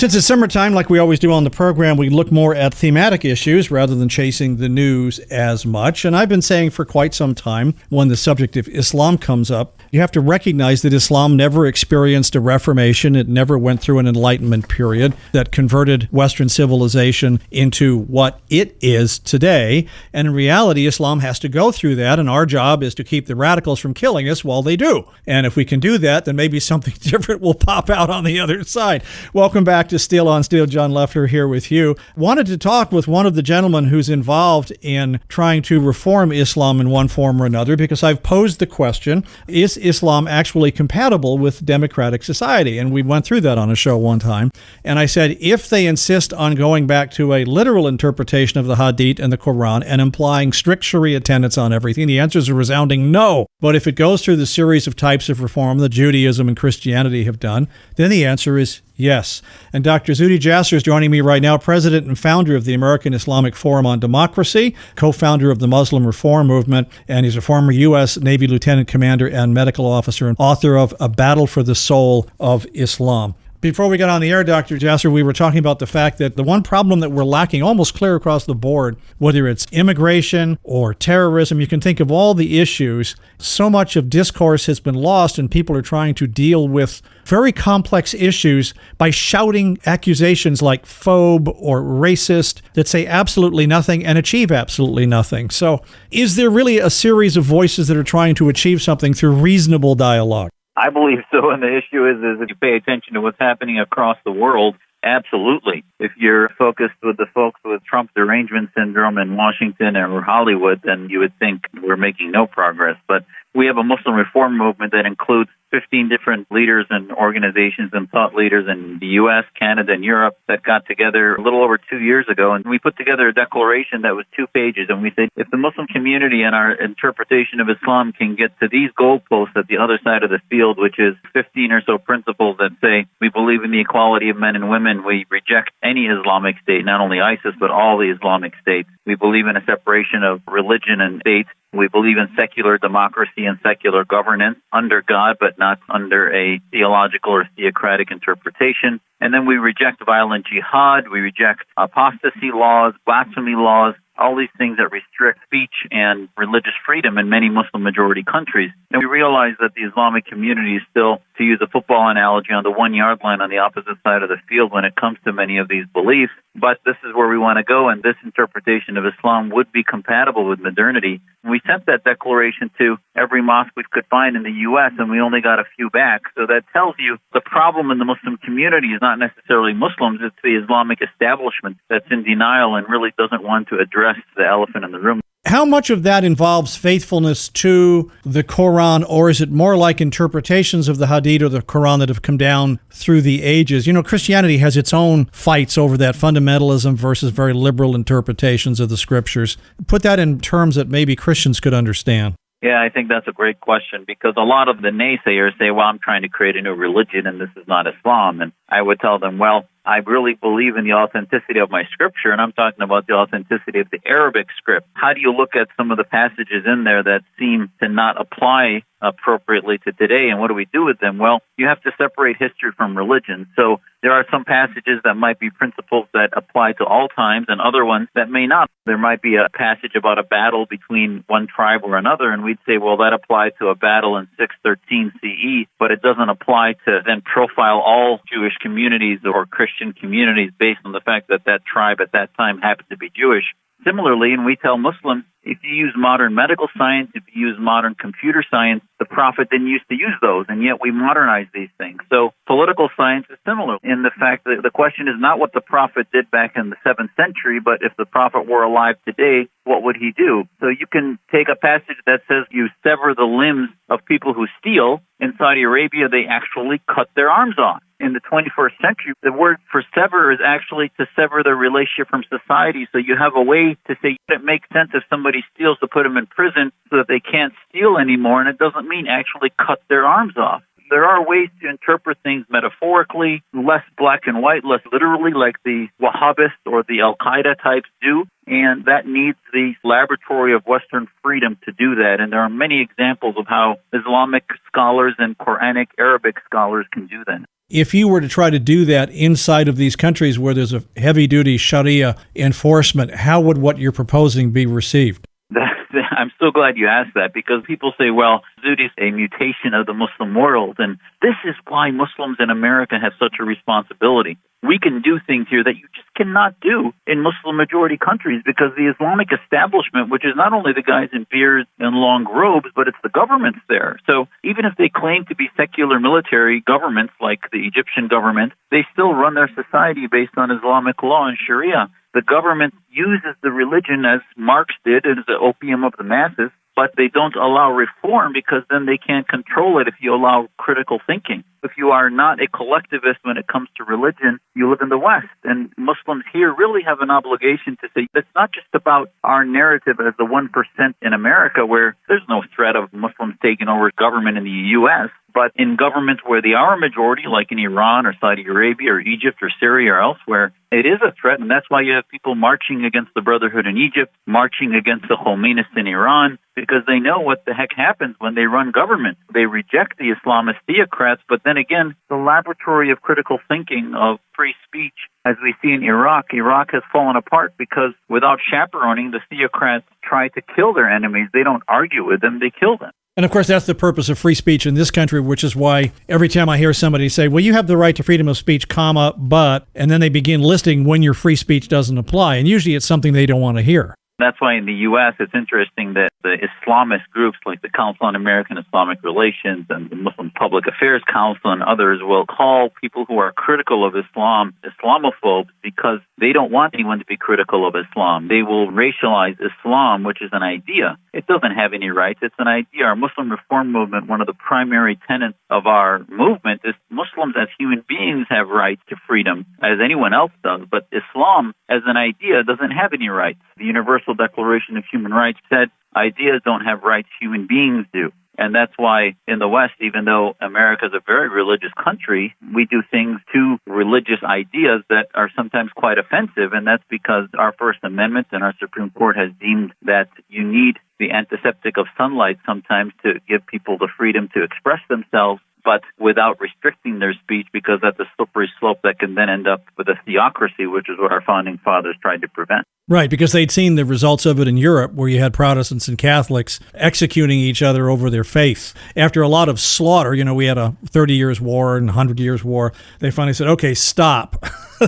Since it's summertime, like we always do on the program, we look more at thematic issues rather than chasing the news as much. And I've been saying for quite some time, when the subject of Islam comes up, you have to recognize that Islam never experienced a reformation. It never went through an enlightenment period that converted Western civilization into what it is today. And in reality, Islam has to go through that. And our job is to keep the radicals from killing us while they do. And if we can do that, then maybe something different will pop out on the other side. Welcome back to Steel on Steel. John Leffler here with you. Wanted to talk with one of the gentlemen who's involved in trying to reform Islam in one form or another, because I've posed the question, is Islam actually compatible with democratic society? And we went through that on a show one time. And I said, if they insist on going back to a literal interpretation of the Hadith and the Quran and implying strict Shariah tenets on everything, the answer is a resounding no. But if it goes through the series of types of reform that Judaism and Christianity have done, then the answer is yes. And Dr. Zuhdi Jasser is joining me right now, president and founder of the American Islamic Forum on Democracy, co-founder of the Muslim Reform Movement, and he's a former U.S. Navy lieutenant commander and medical officer and author of A Battle for the Soul of Islam. Before we got on the air, Dr. Jasser, we were talking about the fact that the one problem that we're lacking almost clear across the board, whether it's immigration or terrorism, you can think of all the issues. So much of discourse has been lost, and people are trying to deal with very complex issues by shouting accusations like phobe or racist that say absolutely nothing and achieve absolutely nothing. So is there really a series of voices that are trying to achieve something through reasonable dialogue? I believe so, and the issue is if you pay attention to what's happening across the world, absolutely. If you're focused with the folks with Trump's derangement syndrome in Washington or Hollywood, then you would think we're making no progress. But we have a Muslim reform movement that includes 15 different leaders and organizations and thought leaders in the U.S., Canada, and Europe that got together a little over 2 years ago. And we put together a declaration that was 2 pages. And we said, if the Muslim community and our interpretation of Islam can get to these goalposts at the other side of the field, which is 15 or so principles that say we believe in the equality of men and women, we reject any Islamic state, not only ISIS, but all the Islamic states. We believe in a separation of religion and state. We believe in secular democracy and secular governance under God, but not under a theological or theocratic interpretation. And then we reject violent jihad. We reject apostasy laws, blasphemy laws, all these things that restrict speech and religious freedom in many Muslim-majority countries. And we realize that the Islamic community is still, to use a football analogy, on the 1-yard line on the opposite side of the field when it comes to many of these beliefs. But this is where we want to go, and this interpretation of Islam would be compatible with modernity. We sent that declaration to every mosque we could find in the U.S., and we only got a few back. So that tells you the problem in the Muslim community is not necessarily Muslims, it's the Islamic establishment that's in denial and really doesn't want to address the elephant in the room. How much of that involves faithfulness to the Quran, or is it more like interpretations of the Hadith or the Quran that have come down through the ages? You know, Christianity has its own fights over that fundamentalism versus very liberal interpretations of the scriptures. Put that in terms that maybe Christians could understand. Yeah, I think that's a great question, because a lot of the naysayers say, well, I'm trying to create a new religion and this is not Islam. And I would tell them, well, I really believe in the authenticity of my scripture, and I'm talking about the authenticity of the Arabic script. How do you look at some of the passages in there that seem to not apply appropriately to today, and what do we do with them? Well, you have to separate history from religion. So there are some passages that might be principles that apply to all times and other ones that may not. There might be a passage about a battle between one tribe or another, and we'd say, well, that applied to a battle in 613 CE, but it doesn't apply to then profile all Jewish communities or Christian communities based on the fact that that tribe at that time happened to be Jewish. Similarly, and we tell Muslims, if you use modern medical science, if you use modern computer science, the Prophet didn't used to use those, and yet we modernize these things. So political science is similar in the fact that the question is not what the Prophet did back in the 7th century, but if the Prophet were alive today, what would he do? So you can take a passage that says you sever the limbs of people who steal. In Saudi Arabia, they actually cut their arms off. In the 21st century, the word for sever is actually to sever the relationship from society. So you have a way to say it makes sense if somebody steals to put them in prison so that they can't steal anymore, and it doesn't mean actually cut their arms off. There are ways to interpret things metaphorically, less black and white, less literally, like the Wahhabists or the Al-Qaeda types do, and that needs the laboratory of Western freedom to do that. And there are many examples of how Islamic scholars and Quranic Arabic scholars can do that. If you were to try to do that inside of these countries where there's a heavy-duty Shariah enforcement, how would what you're proposing be received? I'm so glad you asked that, because people say, well, Zoot is a mutation of the Muslim world, and this is why Muslims in America have such a responsibility. We can do things here that you just cannot do in Muslim-majority countries, because the Islamic establishment, which is not only the guys in beards and long robes, but it's the governments there. So even if they claim to be secular military governments like the Egyptian government, they still run their society based on Islamic law and Sharia. The government uses the religion, as Marx did, as the opium of the masses, but they don't allow reform, because then they can't control it if you allow critical thinking. If you are not a collectivist when it comes to religion, you live in the West. And Muslims here really have an obligation to say it's not just about our narrative as the 1% in America, where there's no threat of Muslims taking over government in the U.S., but in governments where they are a majority, like in Iran or Saudi Arabia or Egypt or Syria or elsewhere, it is a threat. And that's why you have people marching against the Brotherhood in Egypt, marching against the Khomeinists in Iran, because they know what the heck happens when they run government. They reject the Islamist theocrats, but then again, the laboratory of critical thinking, of free speech, as we see in Iraq has fallen apart because without chaperoning, the theocrats try to kill their enemies. They don't argue with them, they kill them. And of course, that's the purpose of free speech in this country, which is why every time I hear somebody say, well, you have the right to freedom of speech, comma, but, and then they begin listing when your free speech doesn't apply. And usually it's something they don't want to hear. That's why in the U.S. it's interesting that the Islamist groups like the Council on American Islamic Relations and the Muslim Public Affairs Council and others will call people who are critical of Islam Islamophobes, because they don't want anyone to be critical of Islam. They will racialize Islam, which is an idea. It doesn't have any rights. It's an idea. Our Muslim Reform Movement, one of the primary tenets of our movement is Muslims as human beings have rights to freedom, as anyone else does. But Islam as an idea doesn't have any rights. The Universal Declaration of Human Rights said ideas don't have rights, human beings do. And that's why in the West, even though America is a very religious country, we do things to religious ideas that are sometimes quite offensive. And that's because our First Amendment and our Supreme Court has deemed that you need the antiseptic of sunlight sometimes to give people the freedom to express themselves, but without restricting their speech, because that's a slippery slope that can then end up with a theocracy, which is what our founding fathers tried to prevent. Right, because they'd seen the results of it in Europe, where you had Protestants and Catholics executing each other over their faith. After a lot of slaughter, we had a 30 years war and 100 years war, they finally said, okay, stop.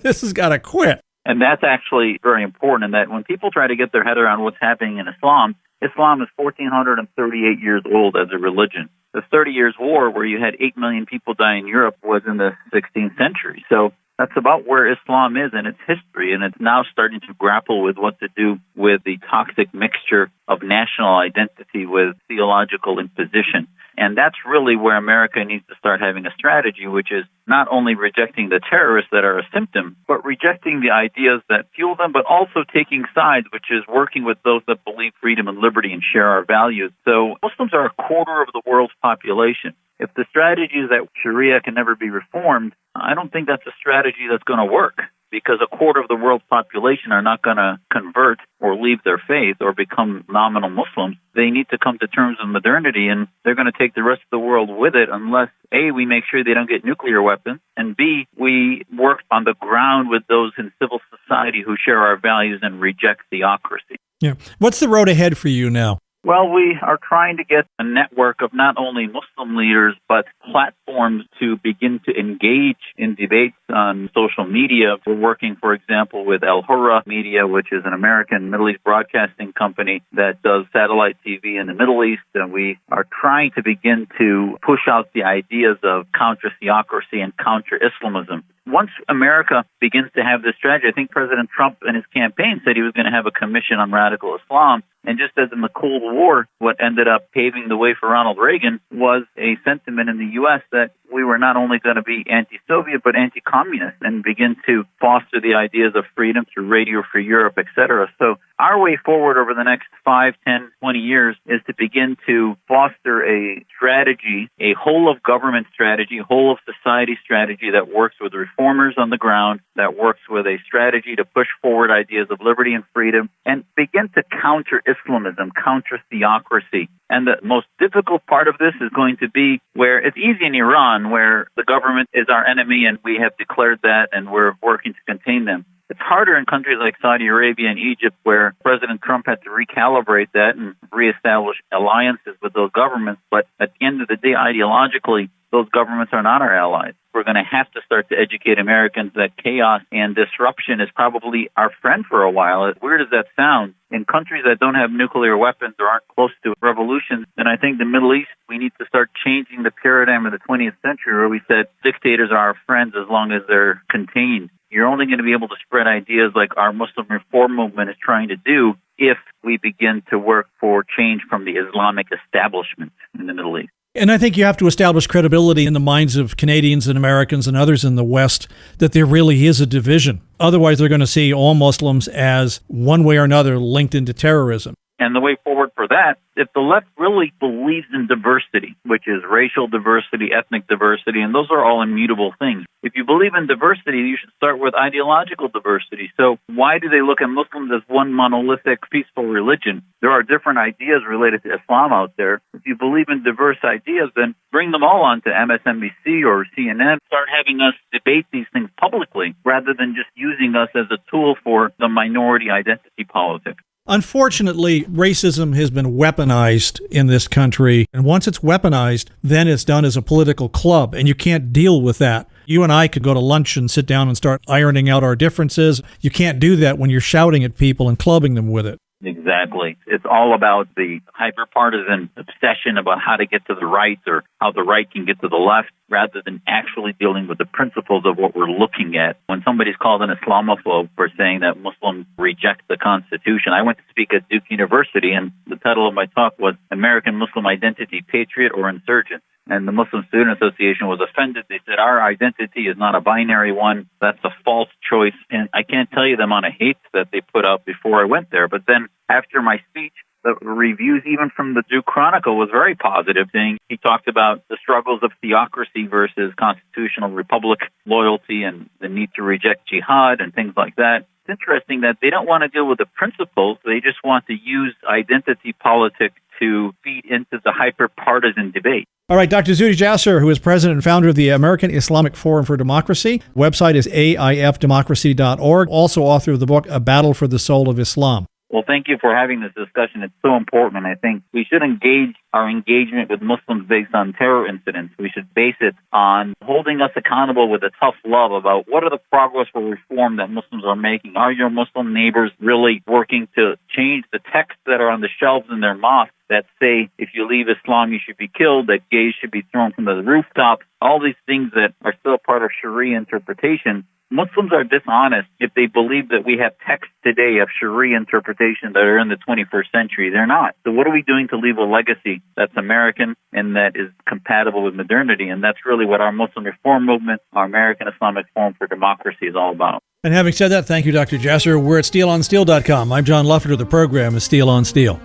This has got to quit. And that's actually very important, in that when people try to get their head around what's happening in Islam, Islam is 1,438 years old as a religion. The 30 Years' War, where you had 8 million people die in Europe, was in the 16th century. So that's about where Islam is in its history, and it's now starting to grapple with what to do with the toxic mixture of national identity with theological imposition. And that's really where America needs to start having a strategy, which is not only rejecting the terrorists that are a symptom, but rejecting the ideas that fuel them, but also taking sides, which is working with those that believe freedom and liberty and share our values. So Muslims are a quarter of the world's population. If the strategy is that Sharia can never be reformed, I don't think that's a strategy that's going to work, because a quarter of the world's population are not going to convert or leave their faith or become nominal Muslims. They need to come to terms with modernity, and they're going to take the rest of the world with it unless, A, we make sure they don't get nuclear weapons, and B, we work on the ground with those in civil society who share our values and reject theocracy. Yeah. What's the road ahead for you now? Well, we are trying to get a network of not only Muslim leaders, but platforms to begin to engage in debates on social media. We're working, for example, with Al Hurra Media, which is an American Middle East broadcasting company that does satellite TV in the Middle East. And we are trying to begin to push out the ideas of counter-theocracy and counter-Islamism. Once America begins to have this strategy, I think President Trump in his campaign said he was going to have a commission on radical Islam. And just as in the Cold War, what ended up paving the way for Ronald Reagan was a sentiment in the U.S. that we were not only going to be anti-Soviet, but anti-communist, and begin to foster the ideas of freedom through Radio Free Europe, etc. So our way forward over the next 5, 10, 20 years is to begin to foster a strategy, a whole-of-government strategy, whole-of-society strategy that works with reformers on the ground, that works with a strategy to push forward ideas of liberty and freedom, and begin to counter Islamism, counter theocracy, And the most difficult part of this is going to be where it's easy in Iran, where the government is our enemy and we have declared that and we're working to contain them. It's harder in countries like Saudi Arabia and Egypt, where President Trump had to recalibrate that and reestablish alliances with those governments. But at the end of the day, ideologically, those governments are not our allies. We're going to have to start to educate Americans that chaos and disruption is probably our friend for a while. As weird as that sounds, in countries that don't have nuclear weapons or aren't close to revolutions, and I think the Middle East, we need to start changing the paradigm of the 20th century where we said dictators are our friends as long as they're contained. You're only going to be able to spread ideas like our Muslim reform movement is trying to do if we begin to work for change from the Islamic establishment in the Middle East. And I think you have to establish credibility in the minds of Canadians and Americans and others in the West that there really is a division. Otherwise, they're going to see all Muslims as one way or another linked into terrorism. And the way forward for that, if the left really believes in diversity, which is racial diversity, ethnic diversity, and those are all immutable things. If you believe in diversity, you should start with ideological diversity. So why do they look at Muslims as one monolithic, peaceful religion? There are different ideas related to Islam out there. If you believe in diverse ideas, then bring them all onto MSNBC or CNN. Start having us debate these things publicly rather than just using us as a tool for the minority identity politics. Unfortunately, racism has been weaponized in this country, and once it's weaponized, then it's done as a political club, and you can't deal with that. You and I could go to lunch and sit down and start ironing out our differences. You can't do that when you're shouting at people and clubbing them with it. Exactly. It's all about the hyper-partisan obsession about how to get to the right or how the right can get to the left rather than actually dealing with the principles of what we're looking at. When somebody's called an Islamophobe for saying that Muslims reject the Constitution, I went to speak at Duke University, and the title of my talk was American Muslim Identity, Patriot or Insurgent? And the Muslim Student Association was offended. They said, our identity is not a binary one. That's a false choice. And I can't tell you the amount of hate that they put out before I went there. But then after my speech, the reviews, even from the Duke Chronicle, was very positive, saying he talked about the struggles of theocracy versus constitutional republic loyalty and the need to reject jihad and things like that. It's interesting that they don't want to deal with the principles. They just want to use identity politics to feed into the hyper-partisan debate. All right, Dr. Zuhdi Jasser, who is president and founder of the American Islamic Forum for Democracy. Website is aifdemocracy.org. Also author of the book, A Battle for the Soul of Islam. Well, thank you for having this discussion. It's so important. I think we should engage our engagement with Muslims based on terror incidents. We should base it on holding us accountable with a tough love about what are the progress for reform that Muslims are making. Are your Muslim neighbors really working to change the texts that are on the shelves in their mosques that say if you leave Islam you should be killed, that gays should be thrown from the rooftop, all these things that are still part of Sharia interpretation. Muslims are dishonest if they believe that we have texts today of Sharia interpretation that are in the 21st century. They're not. So what are we doing to leave a legacy that's American and that is compatible with modernity? And that's really what our Muslim reform movement, our American Islamic Forum for Democracy is all about. And having said that, thank you, Dr. Jasser. We're at steelonsteel.com. I'm John Lufferter. The program is Steel on Steel.